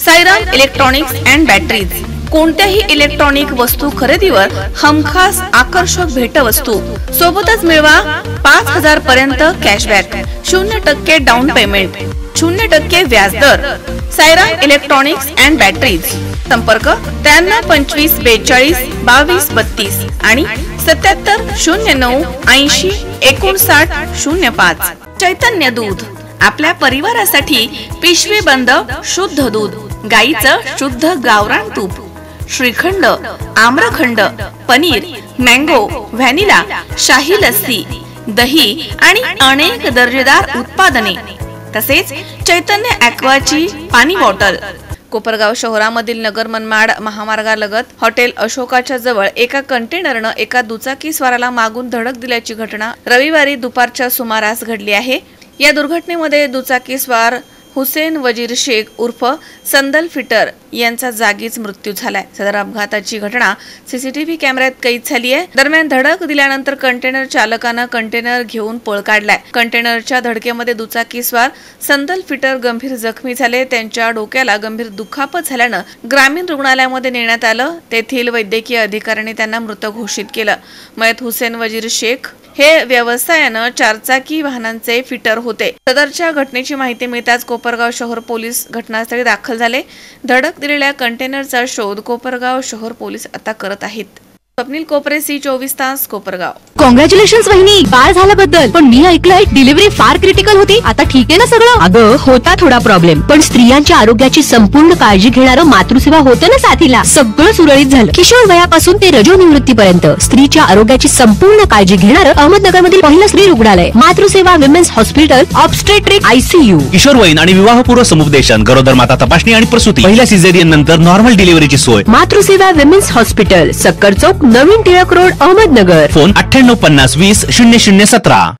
Sairam electronics and batteries कोणत्याही electronic वस्तू खरेदीवर हमखास आकर्षक भेटवस्तू सोबतच मिळवा 5000 पर्यंत कॅशबॅक, 0% डाऊन पेमेंट, 0% व्याजदर। साईराम इलेक्ट्रॉनिक्स अँड बॅटरीज, संपर्क 93 25 42 22 32 आणि 77 09 80 59 05। चैतन्य दूध, आपल्या परिवारासाठी पिशवी बंद शुद्ध दूध, गाईचं शुद्ध गावरान तूप, श्रीखंड, आम्रखंड, पनीर, मँगो, व्हॅनिला, शाही लस्सी, दही आणि अनेक दर्जेदार उत्पादने, तसेच चैतन्य ॲक्वाची पाणी बॉटल। कोपरगाव शहरामधील नगर मनमाड महामार्गालगत हॉटेल अशोकाच्या जवळ एका कंटेनरनं एका दुचाकी स्वाराला मागून धडक दिल्याची घटना रविवारी दुपारच्या सुमारास घडली आहे। या दुर्घटनेमध्ये दुचाकी स्वार हुसेन वजीर शेख उर्फ संदल फिटर यांचा जागीच मृत्यू झालाय। सदर अपघाताची घटना सीसीटीव्ही कॅमेऱ्यात कैद झाली आहे। दरम्यान धडक दिल्यानंतर कंटेनर चालकानं कंटेनर घेऊन पळ काढलाय। कंटेनरच्या धडकेमध्ये दुचाकी स्वार संदल फिटर गंभीर जखमी झाले। त्यांच्या डोक्याला गंभीर दुखापत झाल्यानं ग्रामीण रुग्णालयामध्ये नेण्यात आलं। तेथील वैद्यकीय अधिकाऱ्यांनी त्यांना मृत घोषित केलं। मयत हुसेन वजीर शेख हे व्यवसायानं चारचाकी वाहनांचे फिटर होते। सदरच्या घटनेची माहिती मिळताच कोपरगाव शहर पोलीस घटनास्थळी दाखल झाले। धडक दिलेल्या कंटेनरचा शोध कोपरगाव शहर पोलीस आता करत आहेत। स्वप्नील कोपरे, सी 24 तास, कोपरगाव। कॉंग्रॅच्युलेशन्स वहिनी, बाळ झाल्याबद्दल। पण मी ऐकलंय डिलिव्हरी फार क्रिटिकल होती, आता ठीक आहे ना सगळं? अगं होता थोडा प्रॉब्लेम, पण स्त्रियांच्या आरोग्याची संपूर्ण काळजी घेणारं मातृसेवा होतं ना साथीला। सगळं सुरळीत झालं। किशोर वयापासून ते रजोनिवृत्तीपर्यंत स्त्रीच्या आरोग्याची संपूर्ण काळजी घेणारं अहमदनगर मधील पहिलं स्त्री रुग्णालय Matruseva women's hospital, obstetric, ICU, किशोरवयीन आणि विवाहपूर्व समुपदेशन, गरोदर माता तपासणी आणि प्रसूती, पहिल्या सिझेरियन नंतर नॉर्मल डिलिव्हरीची सोय। मातृसेवा विमेन्स हॉस्पिटल, सक्कर चौक, नवीन टिळक रोड, अहमदनगर। फोन 98 50 20 0017।